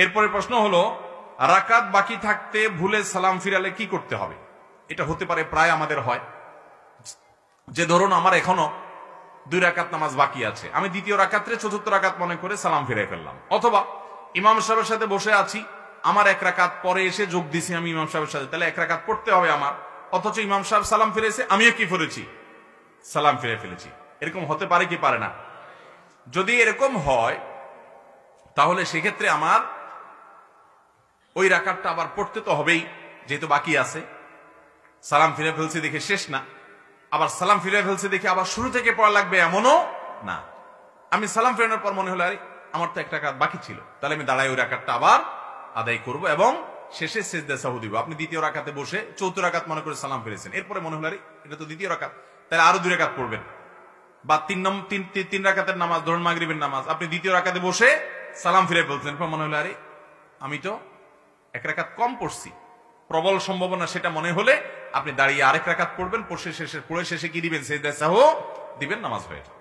এরপরে প্রশ্ন হলো, রাকাত বাকি থাকতে ভুলে সালাম ফিরালে কি করতে হবে? এটা হতে পারে, প্রায় আমাদের হয় যে ধরুন আমার এখনো 2 রাকাত নামাজ বাকি আছে, আমি দ্বিতীয় রাকাতে চতুর্থ রাকাত মনে করে সালাম ফিরাই ফেললাম, অথবা ইমাম সাহেবের সাথে বসে আছি, আমার 1 রাকাত পরে এসে যোগ দিছি আমি ইমাম সাহেবের সাথে, তাহলে 1 রাকাত পড়তে হবে আমার, অথচ ইমাম সাহেব সালাম ফিরেছে, আমিও কি করেছি? সালাম ফিরে ফেলেছি। এরকম হতে পারে কি পারে না? যদি এরকম হয় তাহলে সেক্ষেত্রে আমার ওই রাকাতটা আবার পড়তে তো হবেই, যেহেতু বাকি আছে। সালাম ফিরে ফেলছি দেখে শেষ না, আবার সালাম ফিরে ফেলছি দেখে আবার শুরু থেকে পড়া লাগবে এমনও না। আমি সালাম ফেরানোর পর মনে হলো আরে আমার তো 1 রাকাত বাকি ছিল, তাহলে আমি দাঁড়াই ওই রাকাতটা আবার আদায় করব এবং শেষে সিজদা সাহু দিব। আপনি দ্বিতীয় রাকাতে বসে চতুর্থ রাকাত মনে করে সালাম ফিরেছেন, এরপরে মনে হলো আরে এটা তো দ্বিতীয় রাকাত, তাহলে আরো 2 রাকাত পড়বেন। বা 3 রাকাতের নামাজ, ধরুন মাগরিবের নামাজ, আপনি দ্বিতীয় রাকাতে বসে সালাম ফিরে ফেলছেন, এরপর মনে হলো আরে আমি তো 1 রাকাত কম পড়ছি, প্রবল সম্ভাবনা সেটা মনে হলে আপনি দাঁড়িয়ে আরেক রাকাত পড়বেন, পড়ে শেষে কি দিবেন? সিজদা সাহু দিবেন, নামাজ হয়ে যাবে।